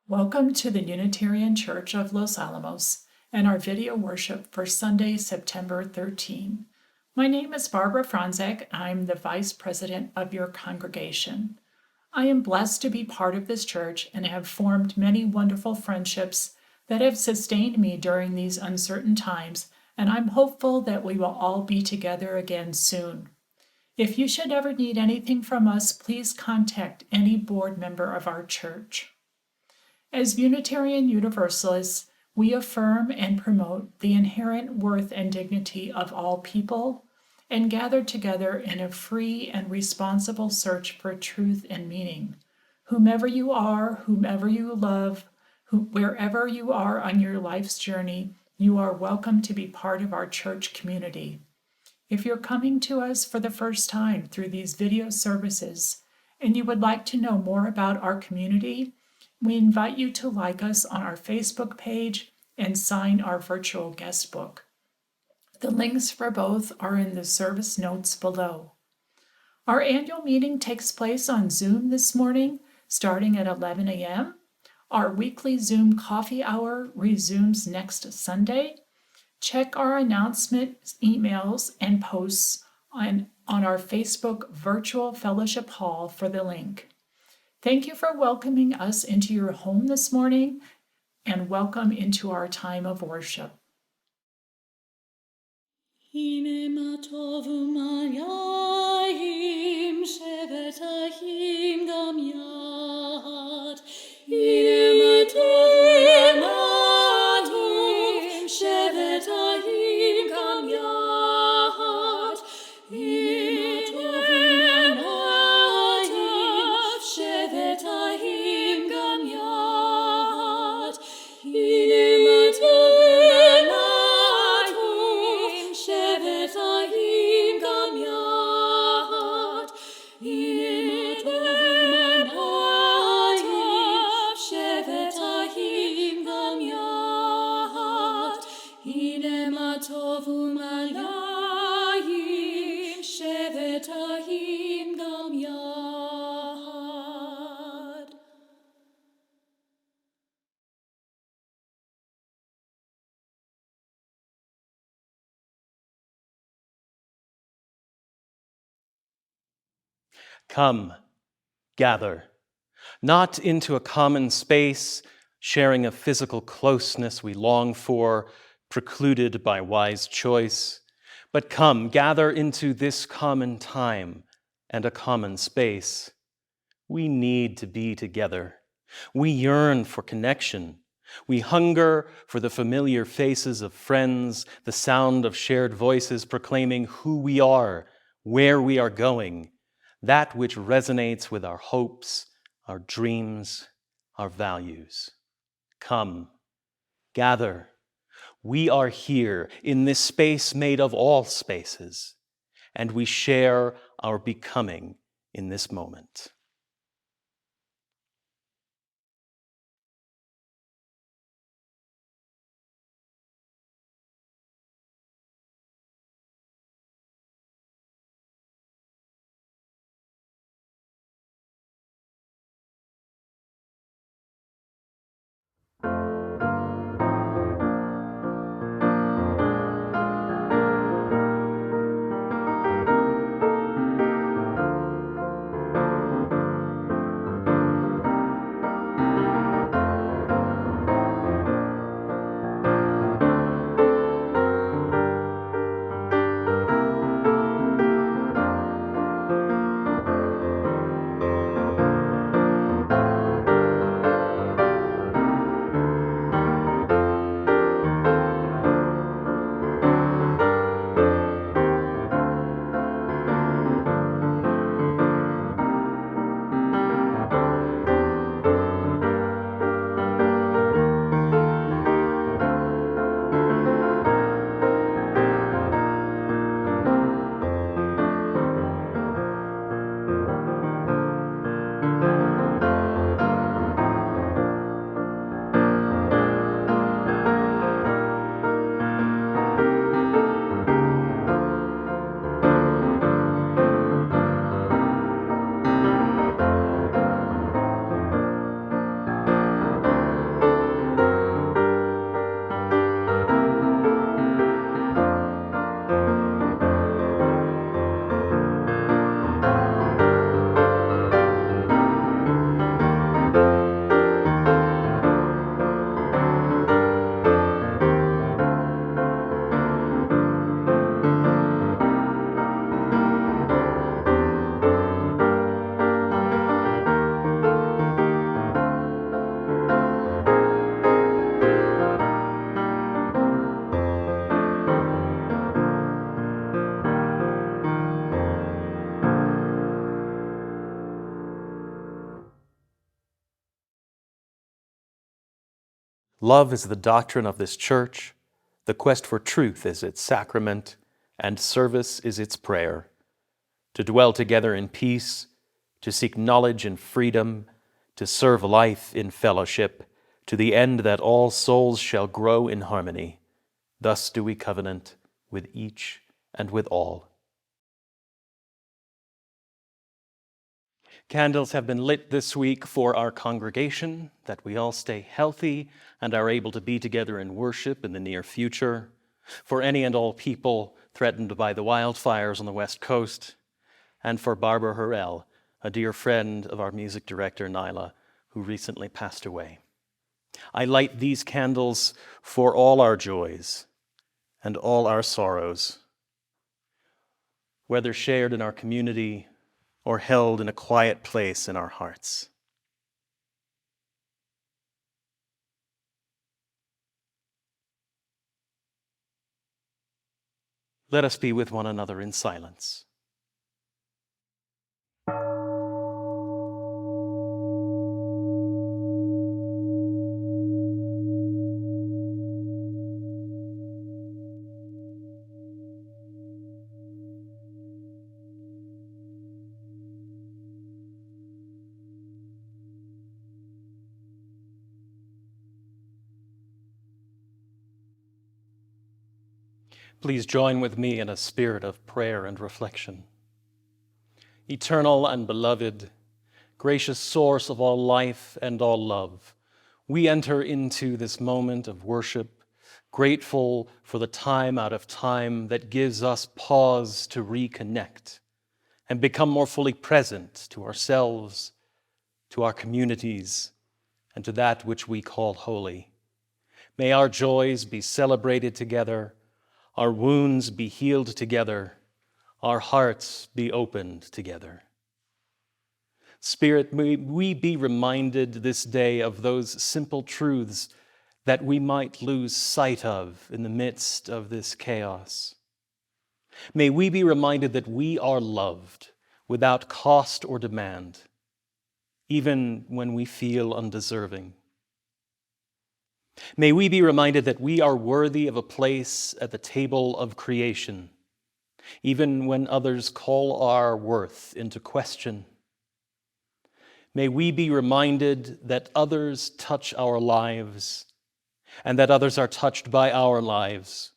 Welcome to the Unitarian Church of Los Alamos and our video worship for Sunday, September 13. My name is Barbara Franzek. I'm the Vice President of your congregation. I am blessed to be part of this church and have formed many wonderful friendships that have sustained me during these uncertain times, and I'm hopeful that we will all be together again soon. If you should ever need anything from us, please contact any board member of our church. As Unitarian Universalists, we affirm and promote the inherent worth and dignity of all people and gather together in a free and responsible search for truth and meaning. Whomever you are, whomever you love, wherever you are on your life's journey, you are welcome to be part of our church community. If you're coming to us for the first time through these video services and you would like to know more about our community, we invite you to like us on our Facebook page and sign our virtual guest book. The links for both are in the service notes below. Our annual meeting takes place on Zoom this morning, starting at 11 a.m. Our weekly Zoom coffee hour resumes next Sunday. Check our announcement emails and posts on our Facebook virtual fellowship hall for the link. Thank you for welcoming us into your home this morning, and welcome into our time of worship. Come, gather, not into a common space, sharing a physical closeness we long for, precluded by wise choice, but come, gather into this common time and a common space. We need to be together. We yearn for connection. We hunger for the familiar faces of friends, the sound of shared voices proclaiming who we are, where we are going, that which resonates with our hopes, our dreams, our values. Come, gather. We are here in this space made of all spaces, and we share our becoming in this moment. Love is the doctrine of this church, the quest for truth is its sacrament, and service is its prayer. To dwell together in peace, to seek knowledge in freedom, to serve life in fellowship, to the end that all souls shall grow in harmony. Thus do we covenant with each and with all. Candles have been lit this week for our congregation, that we all stay healthy and are able to be together in worship in the near future, for any and all people threatened by the wildfires on the West Coast, and for Barbara Chorale, a dear friend of our music director, Nylea, who recently passed away. I light these candles for all our joys and all our sorrows, whether shared in our community or held in a quiet place in our hearts. Let us be with one another in silence. Please join with me in a spirit of prayer and reflection. Eternal and beloved, gracious source of all life and all love, we enter into this moment of worship, grateful for the time out of time that gives us pause to reconnect and become more fully present to ourselves, to our communities, and to that which we call holy. May our joys be celebrated together, our wounds be healed together, our hearts be opened together. Spirit, may we be reminded this day of those simple truths that we might lose sight of in the midst of this chaos. May we be reminded that we are loved without cost or demand, even when we feel undeserving. May we be reminded that we are worthy of a place at the table of creation, even when others call our worth into question. May we be reminded that others touch our lives and that others are touched by our lives,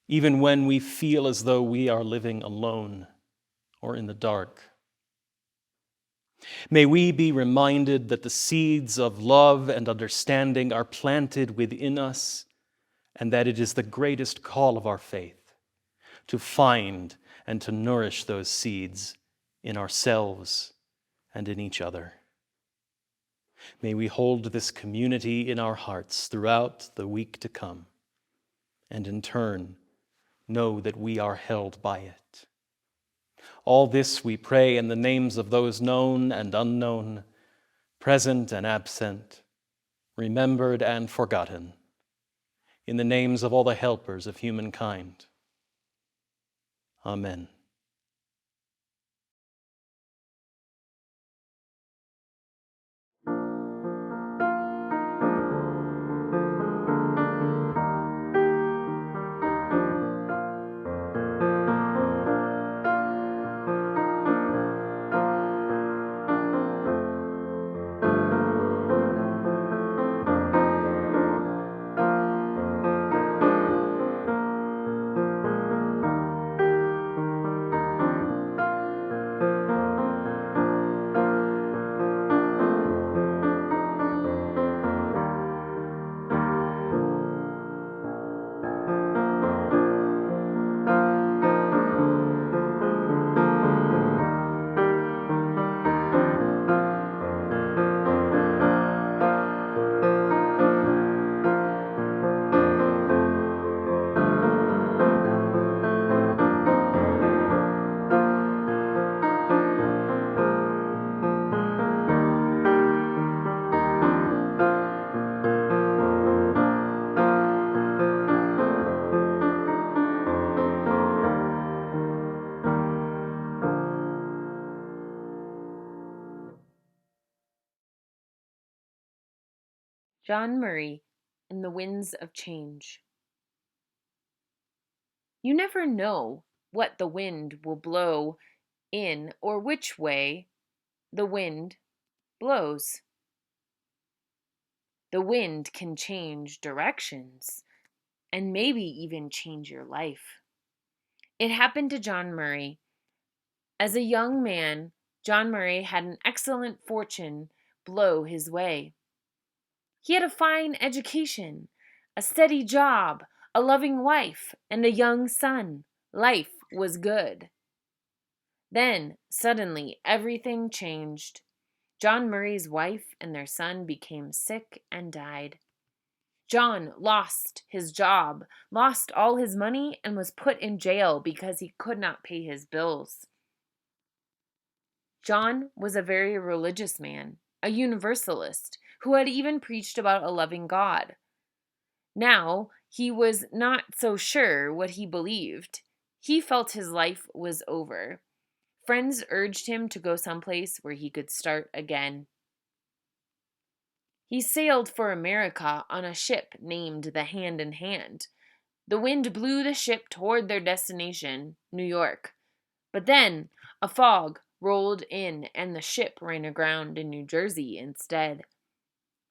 even when we feel as though we are living alone or in the dark. May we be reminded that the seeds of love and understanding are planted within us, and that it is the greatest call of our faith to find and to nourish those seeds in ourselves and in each other. May we hold this community in our hearts throughout the week to come, and in turn, know that we are held by it. All this we pray in the names of those known and unknown, present and absent, remembered and forgotten, in the names of all the helpers of humankind. Amen. John Murray and the Winds of Change. You never know what the wind will blow in or which way the wind blows. The wind can change directions and maybe even change your life. It happened to John Murray. As a young man, John Murray had an excellent fortune blow his way. He had a fine education, a steady job, a loving wife, and a young son. Life was good. Then, suddenly, everything changed. John Murray's wife and their son became sick and died. John lost his job, lost all his money, and was put in jail because he could not pay his bills. John was a very religious man, a universalist, who had even preached about a loving God. Now, he was not so sure what he believed. He felt his life was over. Friends urged him to go someplace where he could start again. He sailed for America on a ship named the Hand in Hand. The wind blew the ship toward their destination, New York. But then a fog rolled in and the ship ran aground in New Jersey instead.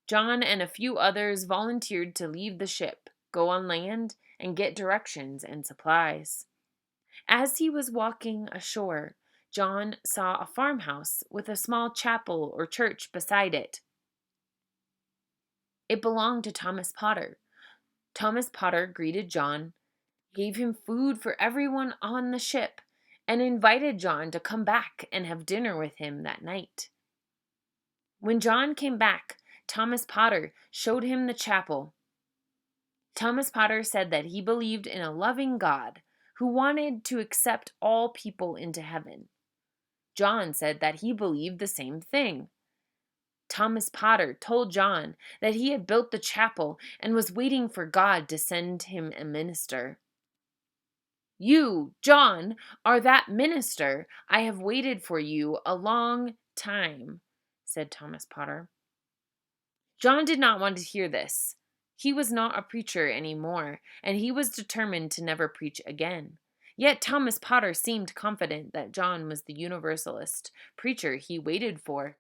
John and a few others volunteered to leave the ship, go on land, and get directions and supplies. As he was walking ashore, John saw a farmhouse with a small chapel or church beside it. It belonged to Thomas Potter. Thomas Potter greeted John, gave him food for everyone on the ship, and invited John to come back and have dinner with him that night. When John came back, Thomas Potter showed him the chapel. Thomas Potter said that he believed in a loving God who wanted to accept all people into heaven. John said that he believed the same thing. Thomas Potter told John that he had built the chapel and was waiting for God to send him a minister. You, John, are that minister. I have waited for you a long time, said Thomas Potter. John did not want to hear this. He was not a preacher anymore, and he was determined to never preach again. Yet Thomas Potter seemed confident that John was the Universalist preacher he waited for,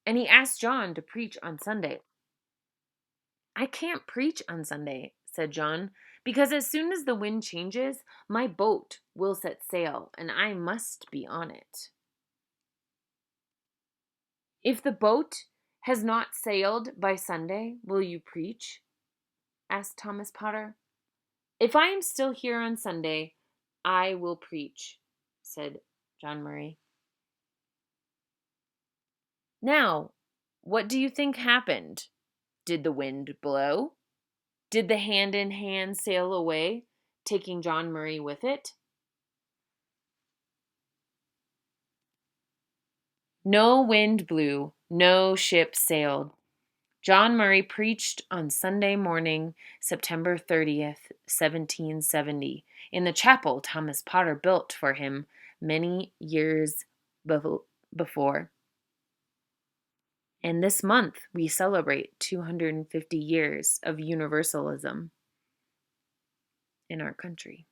and he asked John to preach on Sunday. I can't preach on Sunday, said John, because as soon as the wind changes, my boat will set sail, and I must be on it. If the boat has not sailed by Sunday, will you preach? Asked Thomas Potter. If I am still here on Sunday, I will preach, said John Murray. Now, what do you think happened? Did the wind blow? Did the Hand in Hand sail away, taking John Murray with it? No wind blew, no ship sailed. John Murray preached on Sunday morning, September 30th, 1770, in the chapel Thomas Potter built for him many years before. And this month, we celebrate 250 years of universalism in our country.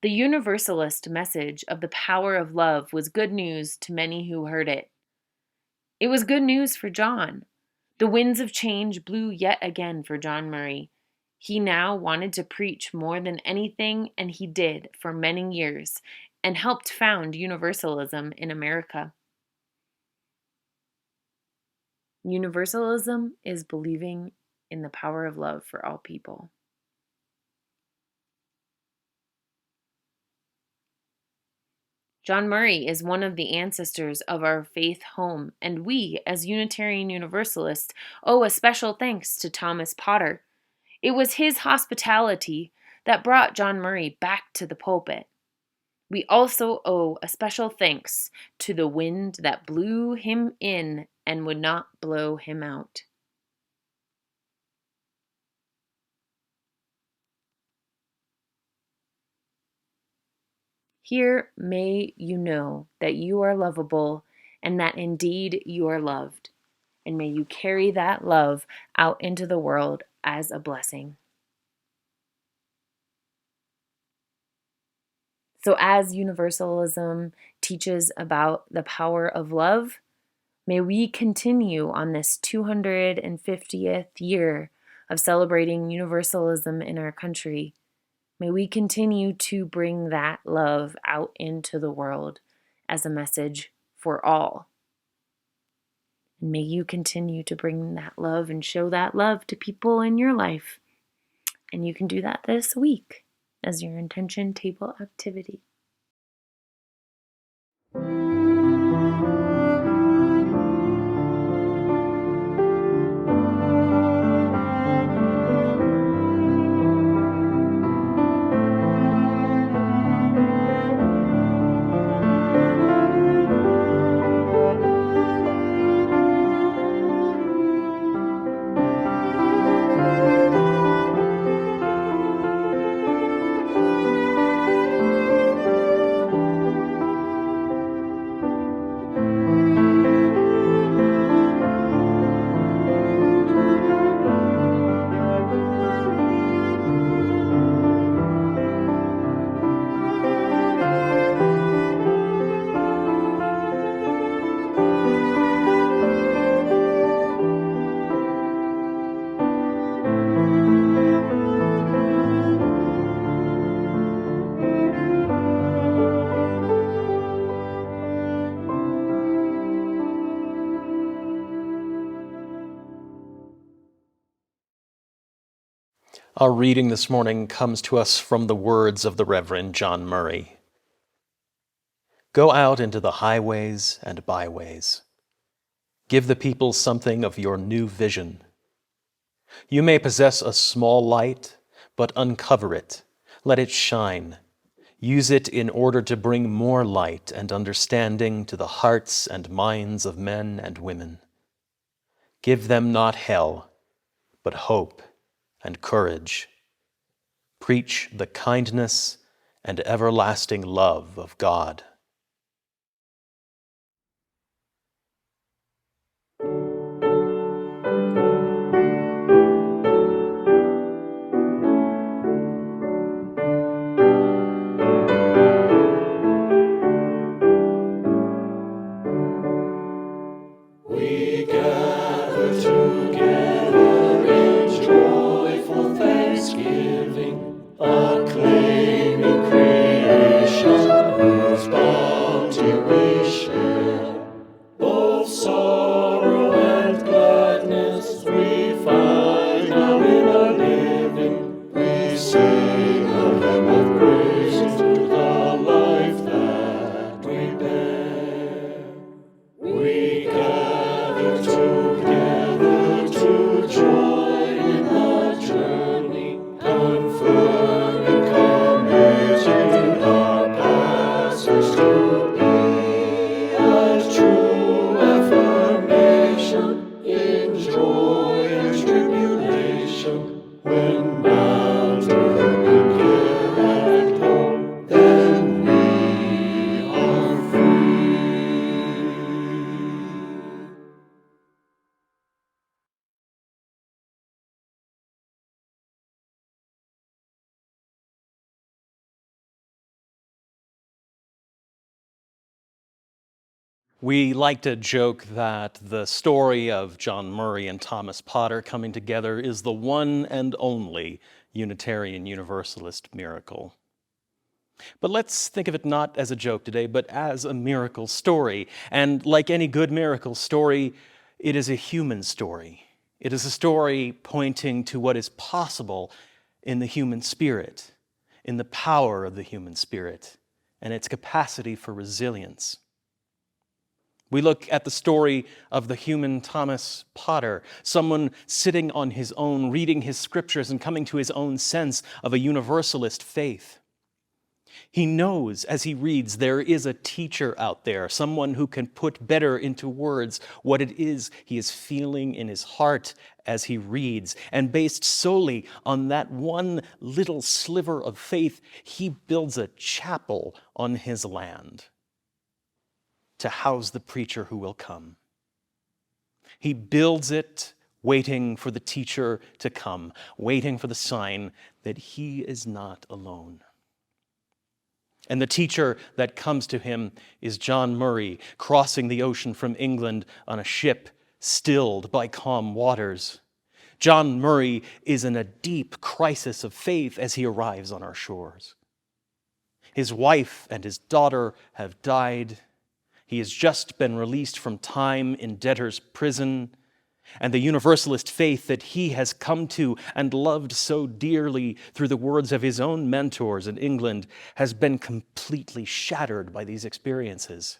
The universalist message of the power of love was good news to many who heard it. It was good news for John. The winds of change blew yet again for John Murray. He now wanted to preach more than anything, and he did for many years, and helped found Universalism in America. Universalism is believing in the power of love for all people. John Murray is one of the ancestors of our faith home, and we, as Unitarian Universalists, owe a special thanks to Thomas Potter. It was his hospitality that brought John Murray back to the pulpit. We also owe a special thanks to the wind that blew him in and would not blow him out. Here may you know that you are lovable and that indeed you are loved. And may you carry that love out into the world as a blessing. So, as universalism teaches about the power of love, may we continue on this 250th year of celebrating universalism in our country. May we continue to bring that love out into the world as a message for all. And may you continue to bring that love and show that love to people in your life. And you can do that this week as your intention table activity. Our reading this morning comes to us from the words of the Reverend John Murray. Go out into the highways and byways. Give the people something of your new vision. You may possess a small light, but uncover it. Let it shine. Use it in order to bring more light and understanding to the hearts and minds of men and women. Give them not hell, but hope and courage. Preach the kindness and everlasting love of God. We gather together in joyful thanksgiving, acclaiming creation whose bounty we share. Both sorrow and gladness we find now in our living. We sing a hymn of praise to the life that we bear. We gather together to join in the journey, confirming, committing our passage to be a true affirmation in joy and tribulation. When bound to human care and hope, then we are free. We like to joke that the story of John Murray and Thomas Potter coming together is the one and only Unitarian Universalist miracle. But let's think of it not as a joke today, but as a miracle story. And like any good miracle story, it is a human story. It is a story pointing to what is possible in the human spirit, in the power of the human spirit, and its capacity for resilience. We look at the story of the human Thomas Potter, someone sitting on his own, reading his scriptures and coming to his own sense of a universalist faith. He knows as he reads there is a teacher out there, someone who can put better into words what it is he is feeling in his heart as he reads. And based solely on that one little sliver of faith, he builds a chapel on his land. to house the preacher who will come. He builds it waiting for the teacher to come, waiting for the sign that he is not alone. And the teacher that comes to him is John Murray, crossing the ocean from England on a ship stilled by calm waters. John Murray is in a deep crisis of faith as he arrives on our shores. His wife and his daughter have died. He has just been released from time in debtor's prison, and the universalist faith that he has come to and loved so dearly through the words of his own mentors in England has been completely shattered by these experiences.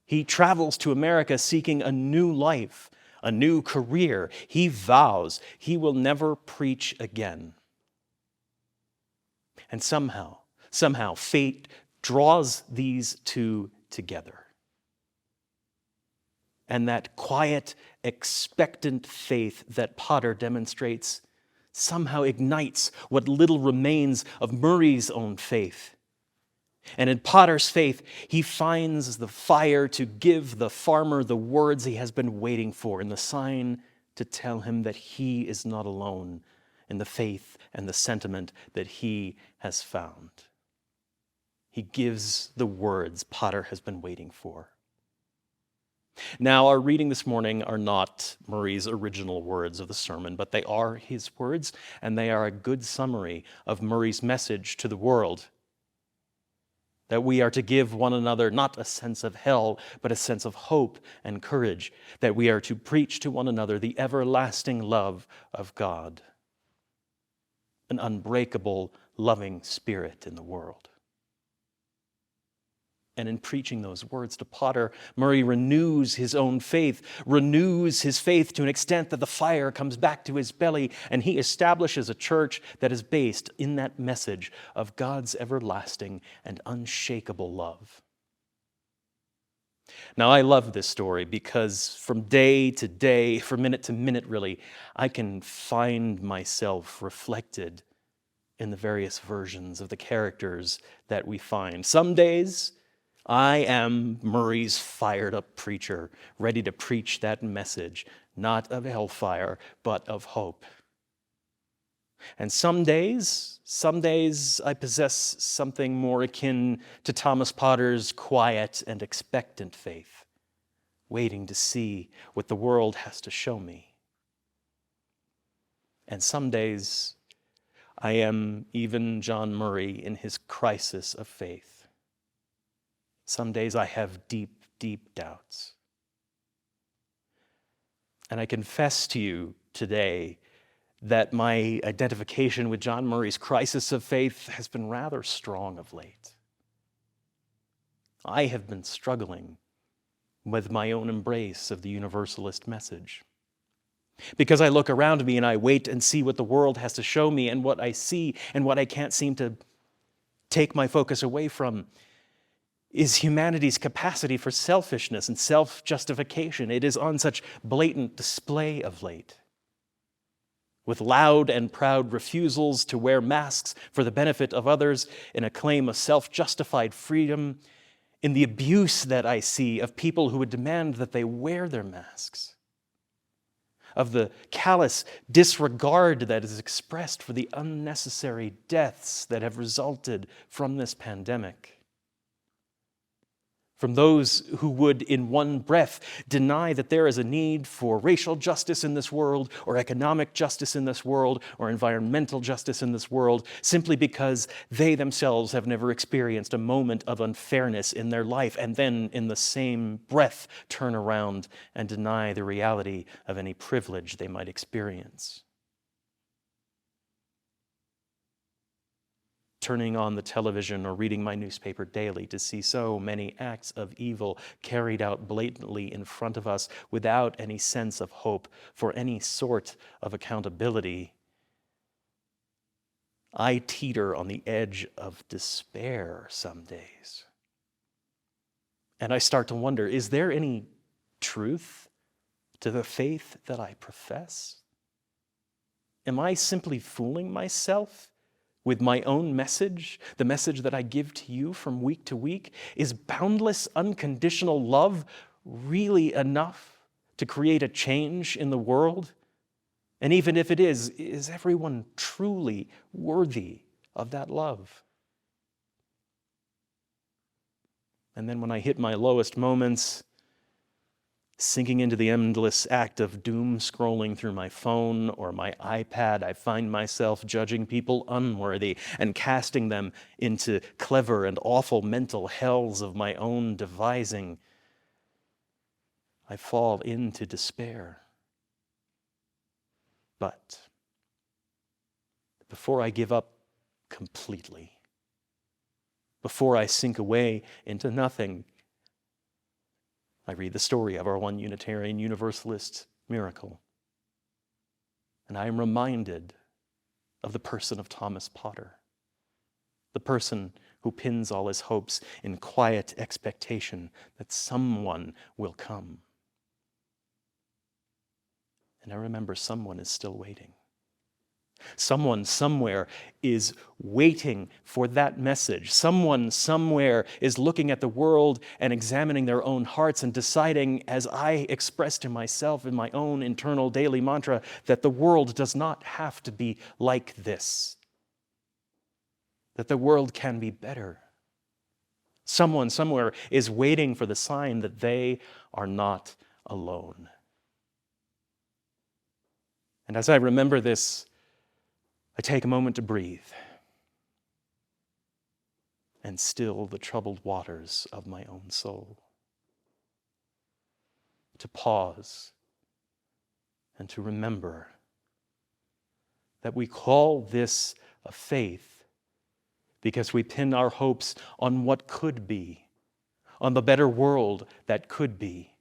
He travels to America seeking a new life, a new career. He vows he will never preach again. And somehow, fate draws these two together. And that quiet, expectant faith that Potter demonstrates somehow ignites what little remains of Murray's own faith. And in Potter's faith, he finds the fire to give the farmer the words he has been waiting for and the sign to tell him that he is not alone in the faith and the sentiment that he has found. He gives the words Potter has been waiting for. Now, our reading this morning are not Murray's original words of the sermon, but they are his words, and they are a good summary of Murray's message to the world. That we are to give one another not a sense of hell, but a sense of hope and courage. That we are to preach to one another the everlasting love of God. An unbreakable, loving spirit in the world. And in preaching those words to Potter, Murray renews his own faith, renews his faith to an extent that the fire comes back to his belly, and he establishes a church that is based in that message of God's everlasting and unshakable love. Now, I love this story because from day to day, from minute to minute really, I can find myself reflected in the various versions of the characters that we find. Some days, I am Murray's fired-up preacher, ready to preach that message, not of hellfire, but of hope. And some days I possess something more akin to Thomas Potter's quiet and expectant faith, waiting to see what the world has to show me. And some days I am even John Murray in his crisis of faith. Some days I have deep, deep doubts. And I confess to you today that my identification with John Murray's crisis of faith has been rather strong of late. I have been struggling with my own embrace of the universalist message. Because I look around me and I wait and see what the world has to show me, and what I see and what I can't seem to take my focus away from is humanity's capacity for selfishness and self-justification. It is on such blatant display of late. With loud and proud refusals to wear masks for the benefit of others in a claim of self-justified freedom, in the abuse that I see of people who would demand that they wear their masks, of the callous disregard that is expressed for the unnecessary deaths that have resulted from this pandemic. From those who would, in one breath, deny that there is a need for racial justice in this world, or economic justice in this world, or environmental justice in this world, simply because they themselves have never experienced a moment of unfairness in their life, and then, in the same breath, turn around and deny the reality of any privilege they might experience. Turning on the television or reading my newspaper daily to see so many acts of evil carried out blatantly in front of us without any sense of hope for any sort of accountability, I teeter on the edge of despair some days. And I start to wonder, is there any truth to the faith that I profess? Am I simply fooling myself with my own message, the message that I give to you from week to week? Is boundless, unconditional love really enough to create a change in the world? And even if it is everyone truly worthy of that love? And then when I hit my lowest moments, sinking into the endless act of doom scrolling through my phone or my iPad, I find myself judging people unworthy and casting them into clever and awful mental hells of my own devising. I fall into despair. But before I give up completely, before I sink away into nothing, I read the story of our one Unitarian Universalist miracle. And I am reminded of the person of Thomas Potter, the person who pins all his hopes in quiet expectation that someone will come. And I remember someone is still waiting. Someone somewhere is waiting for that message. Someone somewhere is looking at the world and examining their own hearts and deciding, as I express to myself in my own internal daily mantra, that the world does not have to be like this. That the world can be better. Someone somewhere is waiting for the sign that they are not alone. And as I remember this, I take a moment to breathe and still the troubled waters of my own soul. To pause and to remember that we call this a faith because we pin our hopes on what could be, on the better world that could be.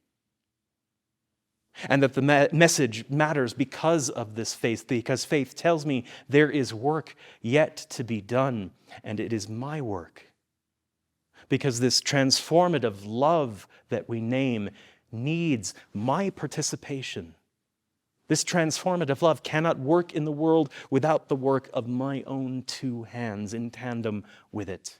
And that the message matters because of this faith, because faith tells me there is work yet to be done, and it is my work. Because this transformative love that we name needs my participation. This transformative love cannot work in the world without the work of my own two hands in tandem with it.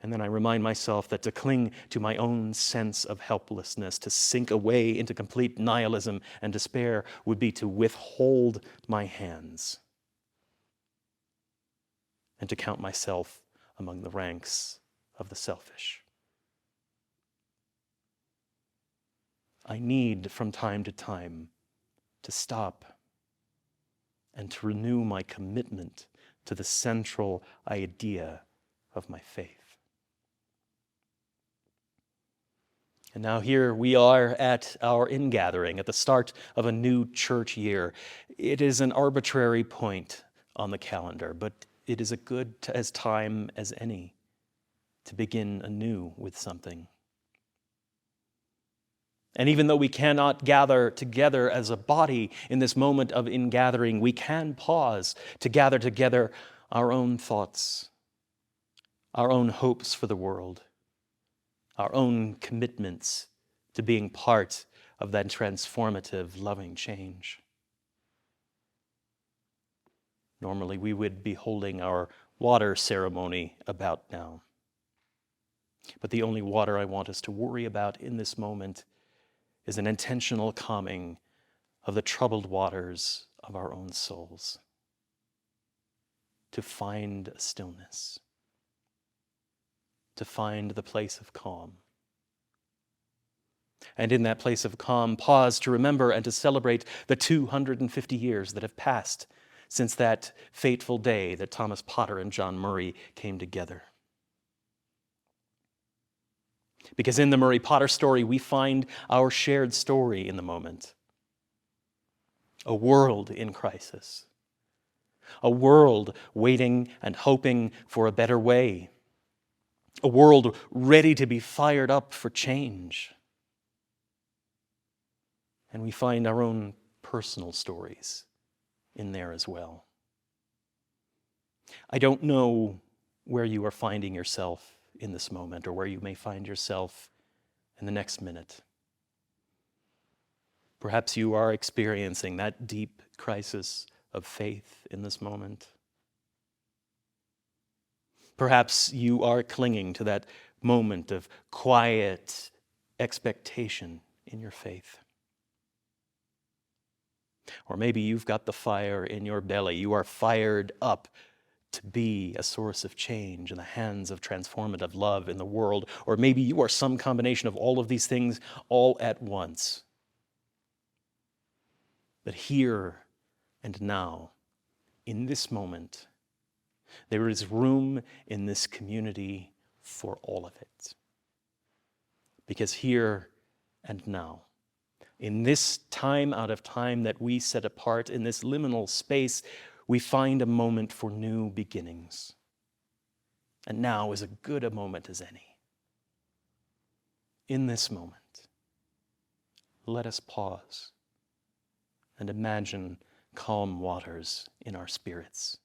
And then I remind myself that to cling to my own sense of helplessness, to sink away into complete nihilism and despair, would be to withhold my hands and to count myself among the ranks of the selfish. I need from time to time to stop and to renew my commitment to the central idea of my faith. And now here we are at our ingathering, at the start of a new church year. It is an arbitrary point on the calendar, but it is a good as time as any to begin anew with something. And even though we cannot gather together as a body in this moment of ingathering, we can pause to gather together our own thoughts, our own hopes for the world, our own commitments to being part of that transformative, loving change. Normally, we would be holding our water ceremony about now. But the only water I want us to worry about in this moment is an intentional calming of the troubled waters of our own souls. To find a stillness. To find the place of calm. And in that place of calm, pause to remember and to celebrate the 250 years that have passed since that fateful day that Thomas Potter and John Murray came together. Because in the Murray Potter story, we find our shared story in the moment. A world in crisis. A world waiting and hoping for a better way. A world ready to be fired up for change. And we find our own personal stories in there as well. I don't know where you are finding yourself in this moment or where you may find yourself in the next minute. Perhaps you are experiencing that deep crisis of faith in this moment? Perhaps you are clinging to that moment of quiet expectation in your faith. Or maybe you've got the fire in your belly. You are fired up to be a source of change in the hands of transformative love in the world. Or maybe you are some combination of all of these things all at once. But here and now, in this moment, there is room in this community for all of it. Because here and now, in this time out of time that we set apart, in this liminal space, we find a moment for new beginnings. And now is as good a moment as any. In this moment, let us pause and imagine calm waters in our spirits.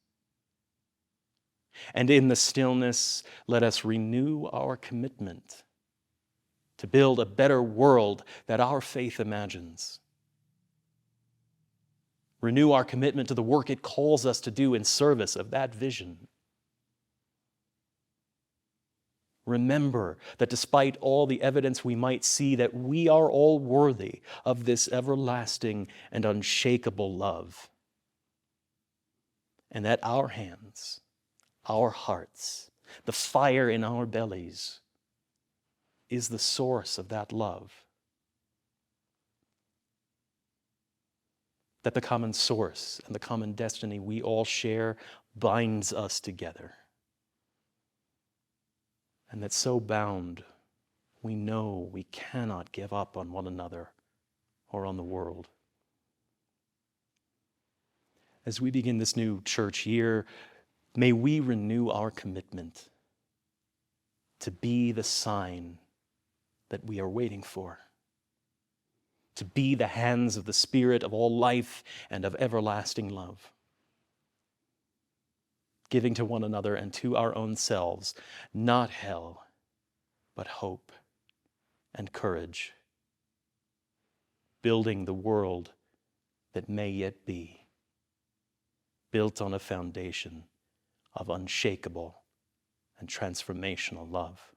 And in the stillness, let us renew our commitment to build a better world that our faith imagines. Renew our commitment to the work it calls us to do in service of that vision. Remember that despite all the evidence we might see that we are all worthy of this everlasting and unshakable love, and that our hands, our hearts, the fire in our bellies is the source of that love. That the common source and the common destiny we all share binds us together. And that so bound, we know we cannot give up on one another or on the world. As we begin this new church year, may we renew our commitment to be the sign that we are waiting for, to be the hands of the Spirit of all life and of everlasting love, giving to one another and to our own selves, not hell, but hope and courage, building the world that may yet be, built on a foundation of unshakable and transformational love.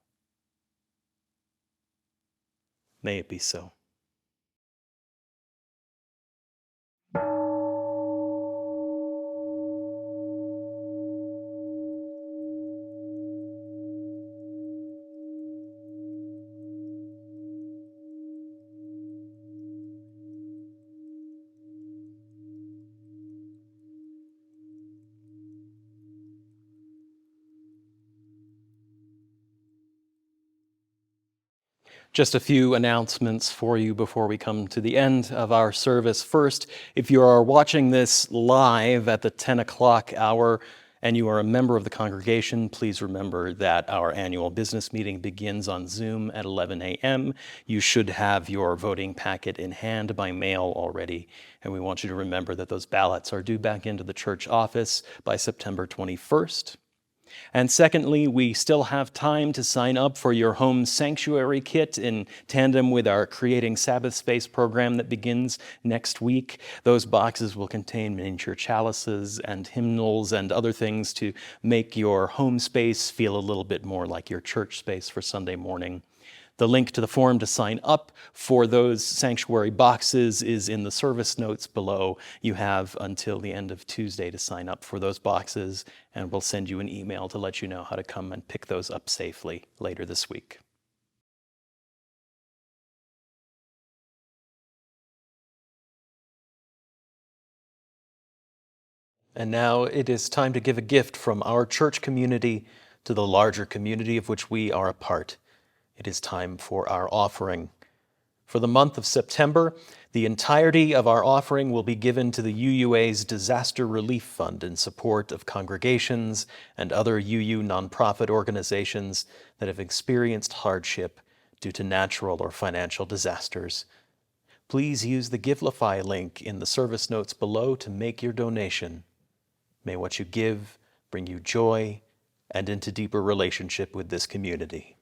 May it be so. Just a few announcements for you before we come to the end of our service. First, if you are watching this live at the 10 o'clock hour and you are a member of the congregation, please remember that our annual business meeting begins on Zoom at 11 a.m. You should have your voting packet in hand by mail already, and we want you to remember that those ballots are due back into the church office by September 21st. And secondly, we still have time to sign up for your home sanctuary kit in tandem with our Creating Sabbath Space program that begins next week. Those boxes will contain miniature chalices and hymnals and other things to make your home space feel a little bit more like your church space for Sunday morning. The link to the form to sign up for those sanctuary boxes is in the service notes below. You have until the end of Tuesday to sign up for those boxes, and we'll send you an email to let you know how to come and pick those up safely later this week. And now it is time to give a gift from our church community to the larger community of which we are a part. It is time for our offering. For the month of September, the entirety of our offering will be given to the UUA's Disaster Relief Fund in support of congregations and other UU nonprofit organizations that have experienced hardship due to natural or financial disasters. Please use the Givelify link in the service notes below to make your donation. May what you give bring you joy and into deeper relationship with this community.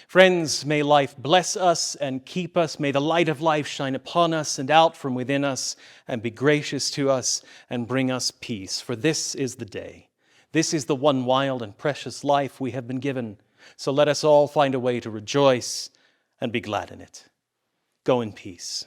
Friends, may life bless us and keep us. May the light of life shine upon us and out from within us and be gracious to us and bring us peace. For this is the day. This is the one wild and precious life we have been given. So let us all find a way to rejoice and be glad in it. Go in peace.